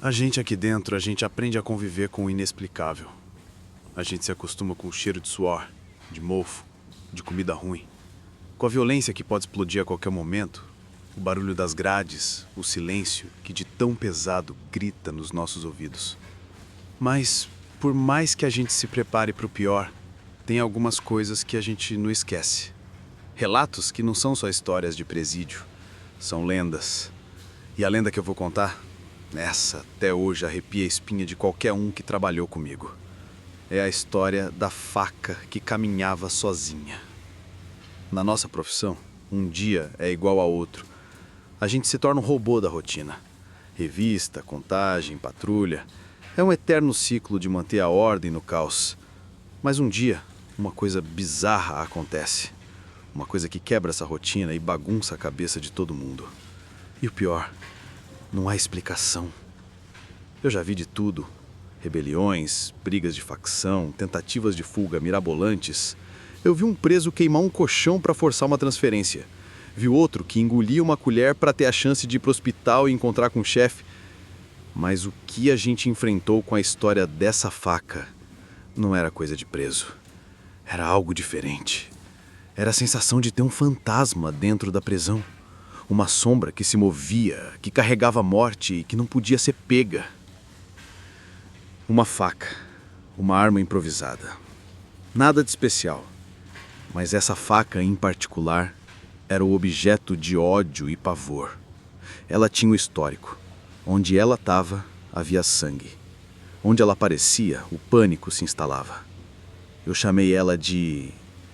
A gente aqui dentro, a gente aprende a conviver com o inexplicável. A gente se acostuma com o cheiro de suor, de mofo, de comida ruim. Com a violência que pode explodir a qualquer momento, o barulho das grades, o silêncio que de tão pesado grita nos nossos ouvidos. Mas, por mais que a gente se prepare para o pior, tem algumas coisas que a gente não esquece. Relatos que não são só histórias de presídio, são lendas. E a lenda que eu vou contar, essa até hoje arrepia a espinha de qualquer um que trabalhou comigo. É a história da faca que caminhava sozinha. Na nossa profissão, um dia é igual a outro. A gente se torna um robô da rotina. Revista, contagem, patrulha. É um eterno ciclo de manter a ordem no caos. Mas um dia, uma coisa bizarra acontece. Uma coisa que quebra essa rotina e bagunça a cabeça de todo mundo. E o pior, não há explicação. Eu já vi de tudo. Rebeliões, brigas de facção, tentativas de fuga mirabolantes. Eu vi um preso queimar um colchão para forçar uma transferência. Vi outro que engolia uma colher para ter a chance de ir para o hospital e encontrar com o chefe. Mas o que a gente enfrentou com a história dessa faca não era coisa de preso. Era algo diferente. Era a sensação de ter um fantasma dentro da prisão. Uma sombra que se movia, que carregava a morte e que não podia ser pega. Uma faca, uma arma improvisada. Nada de especial. Mas essa faca em particular era o objeto de ódio e pavor. Ela tinha um histórico. Onde ela estava, havia sangue. Onde ela aparecia, o pânico se instalava. Eu chamei ela de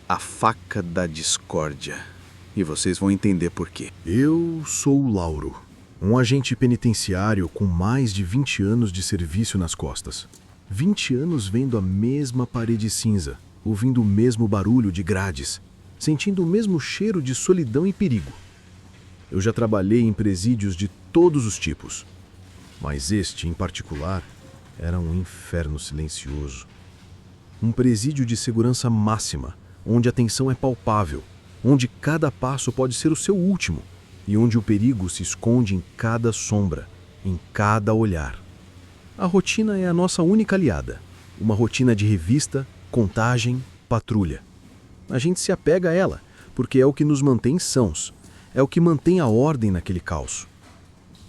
a faca da discórdia. E vocês vão entender por quê. Eu sou o Lauro, um agente penitenciário com mais de 20 anos de serviço nas costas. 20 anos vendo a mesma parede cinza, ouvindo o mesmo barulho de grades, sentindo o mesmo cheiro de solidão e perigo. Eu já trabalhei em presídios de todos os tipos, mas este, em particular, era um inferno silencioso. Um presídio de segurança máxima, onde a tensão é palpável, onde cada passo pode ser o seu último e onde o perigo se esconde em cada sombra, em cada olhar. A rotina é a nossa única aliada, uma rotina de revista, contagem, patrulha. A gente se apega a ela, porque é o que nos mantém sãos, é o que mantém a ordem naquele caos.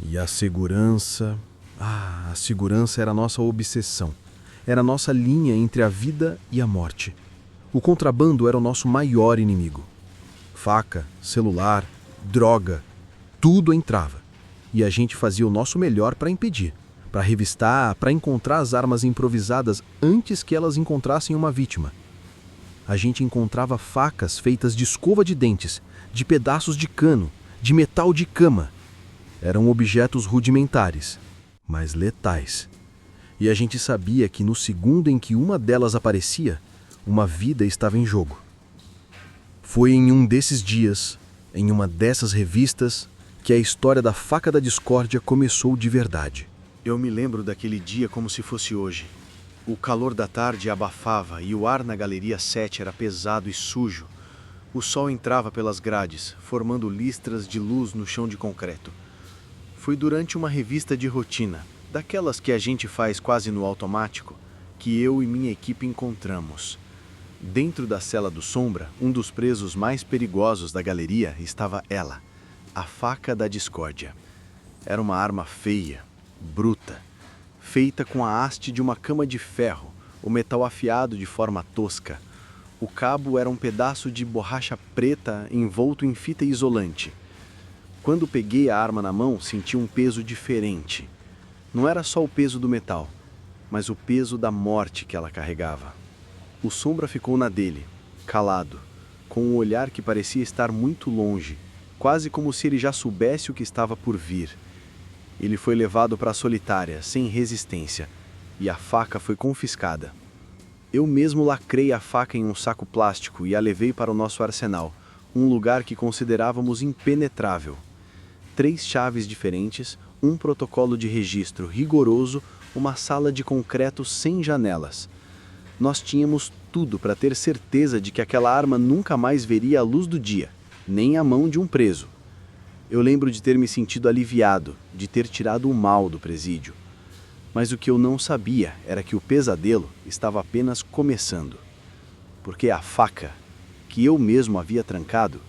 E a segurança... a segurança era a nossa obsessão, era a nossa linha entre a vida e a morte. O contrabando era o nosso maior inimigo. Faca, celular, droga, tudo entrava. E a gente fazia o nosso melhor para impedir, para revistar, para encontrar as armas improvisadas antes que elas encontrassem uma vítima. A gente encontrava facas feitas de escova de dentes, de pedaços de cano, de metal de cama. Eram objetos rudimentares, mas letais. E a gente sabia que no segundo em que uma delas aparecia, uma vida estava em jogo. Foi em um desses dias, em uma dessas revistas, que a história da faca da discórdia começou de verdade. Eu me lembro daquele dia como se fosse hoje. O calor da tarde abafava e o ar na Galeria 7 era pesado e sujo. O sol entrava pelas grades, formando listras de luz no chão de concreto. Foi durante uma revista de rotina, daquelas que a gente faz quase no automático, que eu e minha equipe encontramos. Dentro da cela do Sombra, um dos presos mais perigosos da galeria, estava ela, a faca da discórdia. Era uma arma feia, bruta, feita com a haste de uma cama de ferro, o metal afiado de forma tosca. O cabo era um pedaço de borracha preta envolto em fita isolante. Quando peguei a arma na mão, senti um peso diferente. Não era só o peso do metal, mas o peso da morte que ela carregava. O Sombra ficou na dele, calado, com um olhar que parecia estar muito longe, quase como se ele já soubesse o que estava por vir. Ele foi levado para a solitária, sem resistência, e a faca foi confiscada. Eu mesmo lacrei a faca em um saco plástico e a levei para o nosso arsenal, um lugar que considerávamos impenetrável. 3 chaves diferentes, um protocolo de registro rigoroso, uma sala de concreto sem janelas. Nós tínhamos tudo para ter certeza de que aquela arma nunca mais veria a luz do dia, nem a mão de um preso. Eu lembro de ter me sentido aliviado, de ter tirado o mal do presídio. Mas o que eu não sabia era que o pesadelo estava apenas começando. Porque a faca, que eu mesmo havia trancado,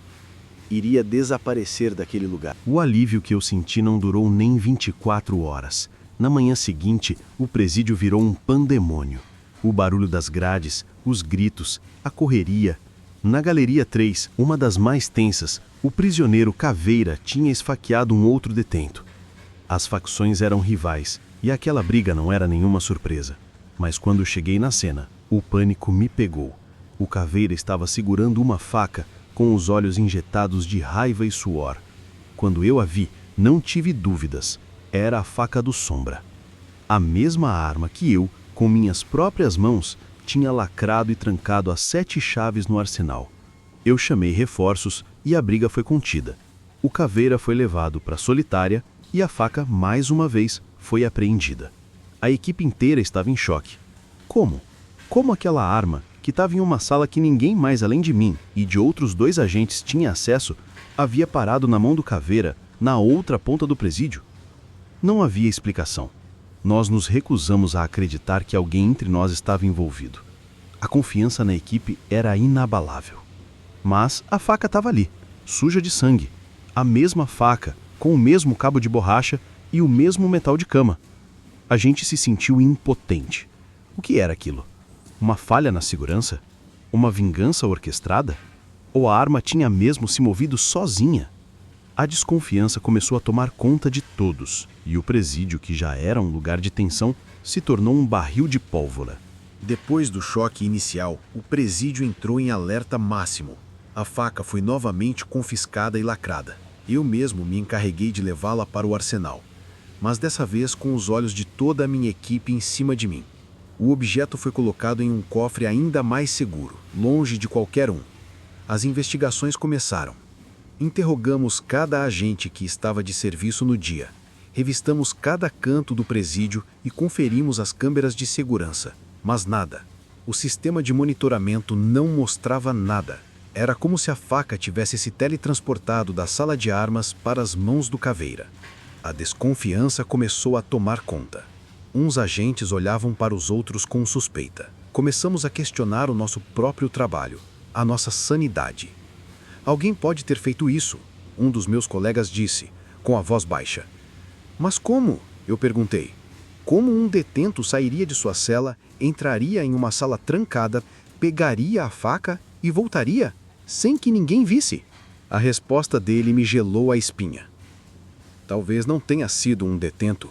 iria desaparecer daquele lugar. O alívio que eu senti não durou nem 24 horas. Na manhã seguinte, o presídio virou um pandemônio. O barulho das grades, os gritos, a correria. Na Galeria 3, uma das mais tensas, o prisioneiro Caveira tinha esfaqueado um outro detento. As facções eram rivais, e aquela briga não era nenhuma surpresa. Mas quando cheguei na cena, o pânico me pegou. O Caveira estava segurando uma faca, com os olhos injetados de raiva e suor. Quando eu a vi, não tive dúvidas. Era a faca do Sombra. A mesma arma que eu, com minhas próprias mãos, tinha lacrado e trancado as 7 chaves no arsenal. Eu chamei reforços e a briga foi contida. O Caveira foi levado para a solitária e a faca, mais uma vez, foi apreendida. A equipe inteira estava em choque. Como? Como aquela arma, que estava em uma sala que ninguém mais além de mim e de outros 2 agentes tinha acesso, havia parado na mão do Caveira, na outra ponta do presídio? Não havia explicação. Nós nos recusamos a acreditar que alguém entre nós estava envolvido. A confiança na equipe era inabalável. Mas a faca estava ali, suja de sangue. A mesma faca, com o mesmo cabo de borracha e o mesmo metal de cama. A gente se sentiu impotente. O que era aquilo? Uma falha na segurança? Uma vingança orquestrada? Ou a arma tinha mesmo se movido sozinha? A desconfiança começou a tomar conta de todos, e o presídio, que já era um lugar de tensão, se tornou um barril de pólvora. Depois do choque inicial, o presídio entrou em alerta máximo. A faca foi novamente confiscada e lacrada. Eu mesmo me encarreguei de levá-la para o arsenal, mas dessa vez com os olhos de toda a minha equipe em cima de mim. O objeto foi colocado em um cofre ainda mais seguro, longe de qualquer um. As investigações começaram. Interrogamos cada agente que estava de serviço no dia. Revistamos cada canto do presídio e conferimos as câmeras de segurança. Mas nada. O sistema de monitoramento não mostrava nada. Era como se a faca tivesse se teletransportado da sala de armas para as mãos do Caveira. A desconfiança começou a tomar conta. Uns agentes olhavam para os outros com suspeita. Começamos a questionar o nosso próprio trabalho, a nossa sanidade. Alguém pode ter feito isso, um dos meus colegas disse, com a voz baixa. Mas como? Eu perguntei. Como um detento sairia de sua cela, entraria em uma sala trancada, pegaria a faca e voltaria, sem que ninguém visse? A resposta dele me gelou a espinha. Talvez não tenha sido um detento.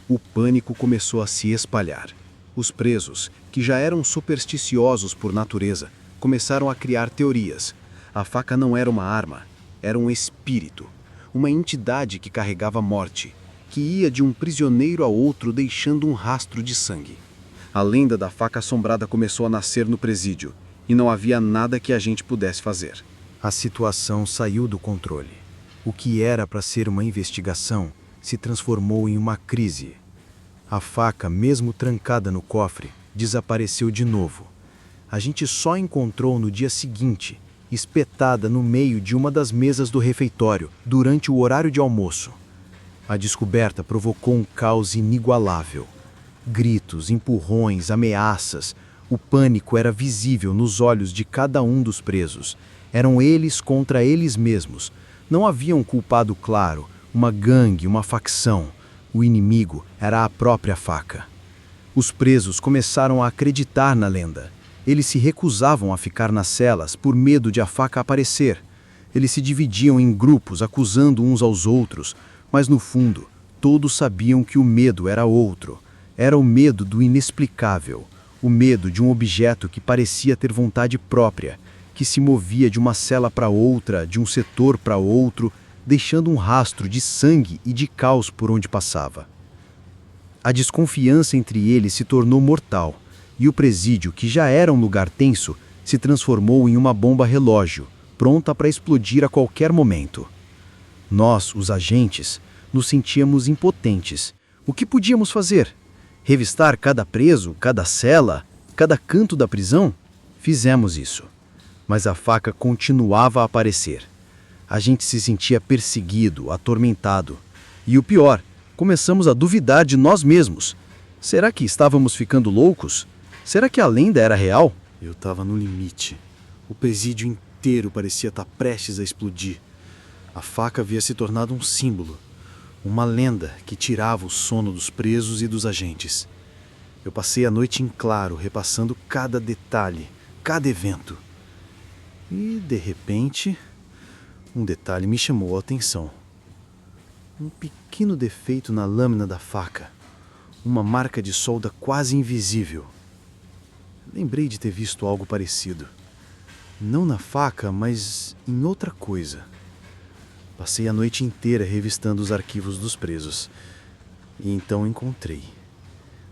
O pânico começou a se espalhar. Os presos, que já eram supersticiosos por natureza, começaram a criar teorias. A faca não era uma arma, era um espírito, uma entidade que carregava morte, que ia de um prisioneiro a outro deixando um rastro de sangue. A lenda da faca assombrada começou a nascer no presídio, e não havia nada que a gente pudesse fazer. A situação saiu do controle. O que era para ser uma investigação se transformou em uma crise. A faca, mesmo trancada no cofre, desapareceu de novo. A gente só encontrou no dia seguinte, espetada no meio de uma das mesas do refeitório, durante o horário de almoço. A descoberta provocou um caos inigualável. Gritos, empurrões, ameaças. O pânico era visível nos olhos de cada um dos presos. Eram eles contra eles mesmos. Não havia um culpado claro, uma gangue, uma facção. O inimigo era a própria faca. Os presos começaram a acreditar na lenda. Eles se recusavam a ficar nas celas por medo de a faca aparecer. Eles se dividiam em grupos, acusando uns aos outros, mas no fundo, todos sabiam que o medo era outro. Era o medo do inexplicável, o medo de um objeto que parecia ter vontade própria, que se movia de uma cela para outra, de um setor para outro, deixando um rastro de sangue e de caos por onde passava. A desconfiança entre eles se tornou mortal, e o presídio, que já era um lugar tenso, se transformou em uma bomba relógio, pronta para explodir a qualquer momento. Nós, os agentes, nos sentíamos impotentes. O que podíamos fazer? Revistar cada preso, cada cela, cada canto da prisão? Fizemos isso. Mas a faca continuava a aparecer. A gente se sentia perseguido, atormentado. E o pior, começamos a duvidar de nós mesmos. Será que estávamos ficando loucos? Será que a lenda era real? Eu estava no limite. O presídio inteiro parecia estar prestes a explodir. A faca havia se tornado um símbolo, uma lenda que tirava o sono dos presos e dos agentes. Eu passei a noite em claro, repassando cada detalhe, cada evento. E, de repente, um detalhe me chamou a atenção. Um pequeno defeito na lâmina da faca. Uma marca de solda quase invisível. Lembrei de ter visto algo parecido. Não na faca, mas em outra coisa. Passei a noite inteira revistando os arquivos dos presos. E então encontrei,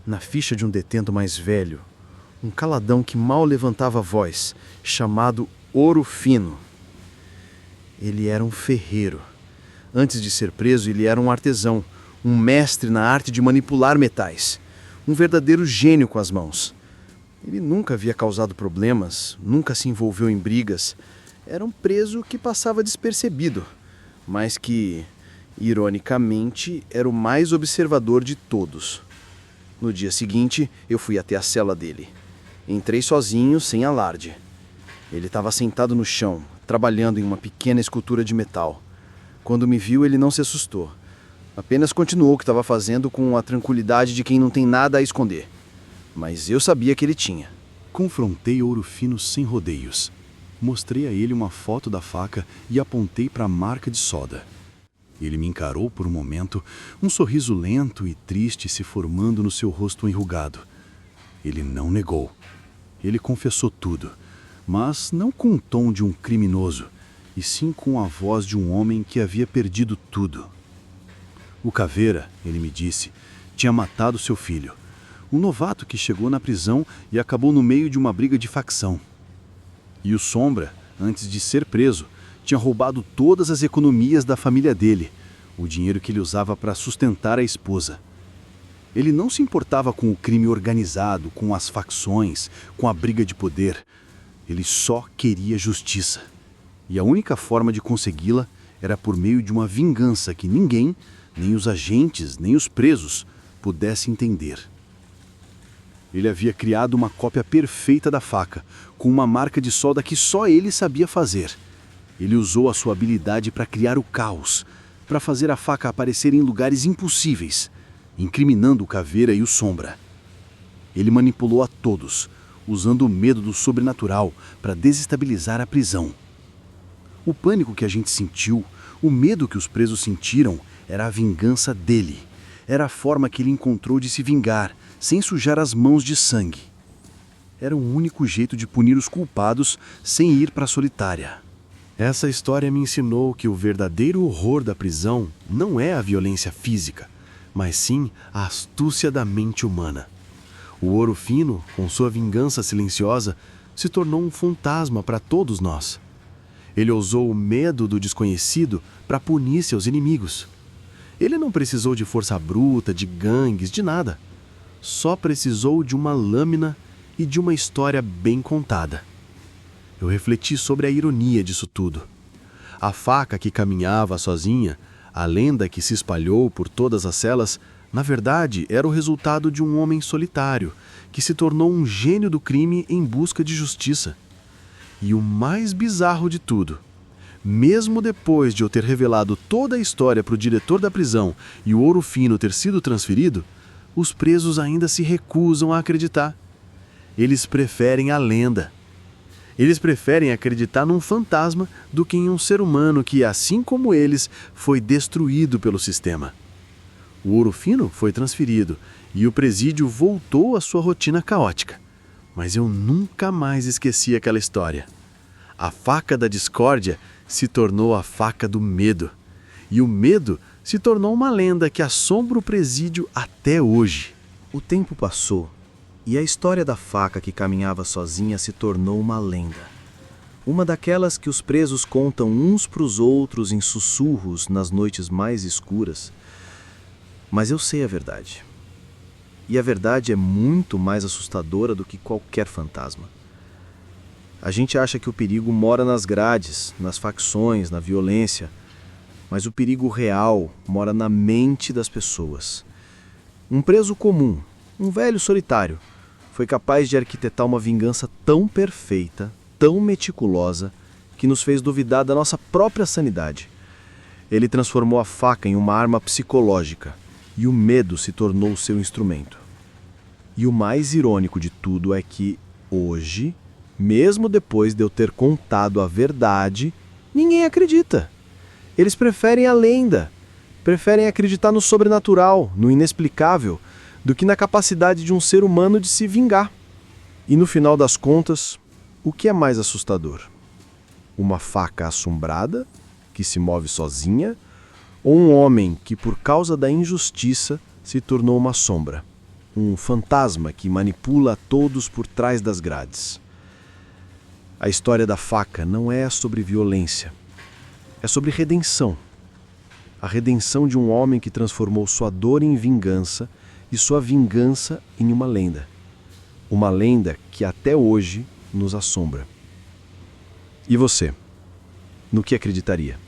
na ficha de um detento mais velho, um caladão que mal levantava a voz, chamado Ouro Fino. Ele era um ferreiro. Antes de ser preso, ele era um artesão, um mestre na arte de manipular metais. Um verdadeiro gênio com as mãos. Ele nunca havia causado problemas, nunca se envolveu em brigas. Era um preso que passava despercebido, mas que, ironicamente, era o mais observador de todos. No dia seguinte, eu fui até a cela dele. Entrei sozinho, sem alarde. Ele estava sentado no chão, trabalhando em uma pequena escultura de metal. Quando me viu, ele não se assustou. Apenas continuou o que estava fazendo com a tranquilidade de quem não tem nada a esconder. Mas eu sabia que ele tinha. Confrontei Ouro Fino sem rodeios. Mostrei a ele uma foto da faca e apontei para a marca de solda. Ele me encarou por um momento, um sorriso lento e triste se formando no seu rosto enrugado. Ele não negou. Ele confessou tudo, mas não com o tom de um criminoso, e sim com a voz de um homem que havia perdido tudo. O Caveira, ele me disse, tinha matado seu filho, um novato que chegou na prisão e acabou no meio de uma briga de facção. E o Sombra, antes de ser preso, tinha roubado todas as economias da família dele, o dinheiro que ele usava para sustentar a esposa. Ele não se importava com o crime organizado, com as facções, com a briga de poder. Ele só queria justiça. E a única forma de consegui-la era por meio de uma vingança que ninguém, nem os agentes, nem os presos, pudesse entender. Ele havia criado uma cópia perfeita da faca, com uma marca de solda que só ele sabia fazer. Ele usou a sua habilidade para criar o caos, para fazer a faca aparecer em lugares impossíveis, incriminando o Caveira e o Sombra. Ele manipulou a todos, usando o medo do sobrenatural para desestabilizar a prisão. O pânico que a gente sentiu, o medo que os presos sentiram, era a vingança dele. Era a forma que ele encontrou de se vingar, sem sujar as mãos de sangue. Era o único jeito de punir os culpados sem ir para a solitária. Essa história me ensinou que o verdadeiro horror da prisão não é a violência física, mas sim a astúcia da mente humana. O Ouro Fino, com sua vingança silenciosa, se tornou um fantasma para todos nós. Ele usou o medo do desconhecido para punir seus inimigos. Ele não precisou de força bruta, de gangues, de nada. Só precisou de uma lâmina e de uma história bem contada. Eu refleti sobre a ironia disso tudo. A faca que caminhava sozinha, a lenda que se espalhou por todas as celas, na verdade era o resultado de um homem solitário, que se tornou um gênio do crime em busca de justiça. E o mais bizarro de tudo, mesmo depois de eu ter revelado toda a história para o diretor da prisão e o Ouro Fino ter sido transferido, os presos ainda se recusam a acreditar. Eles preferem a lenda. Eles preferem acreditar num fantasma do que em um ser humano que, assim como eles, foi destruído pelo sistema. O Ouro Fino foi transferido e o presídio voltou à sua rotina caótica. Mas eu nunca mais esqueci aquela história. A faca da discórdia se tornou a faca do medo. E o medo se tornou uma lenda que assombra o presídio até hoje. O tempo passou e a história da faca que caminhava sozinha se tornou uma lenda. Uma daquelas que os presos contam uns para os outros em sussurros nas noites mais escuras. Mas eu sei a verdade. E a verdade é muito mais assustadora do que qualquer fantasma. A gente acha que o perigo mora nas grades, nas facções, na violência. Mas o perigo real mora na mente das pessoas. Um preso comum, Um velho solitário foi capaz de arquitetar uma vingança tão perfeita, tão meticulosa, que nos fez duvidar da nossa própria sanidade. Ele transformou a faca em uma arma psicológica e o medo se tornou seu instrumento. E o mais irônico de tudo é que, hoje, mesmo depois de eu ter contado a verdade, ninguém acredita. Eles preferem a lenda, preferem acreditar no sobrenatural, no inexplicável, do que na capacidade de um ser humano de se vingar. E no final das contas, o que é mais assustador? Uma faca assombrada, que se move sozinha, ou um homem que, por causa da injustiça, se tornou uma sombra? Um fantasma que manipula a todos por trás das grades. A história da faca não é sobre violência, é sobre redenção. A redenção de um homem que transformou sua dor em vingança e sua vingança em uma lenda. Uma lenda que até hoje nos assombra. E você? No que acreditaria?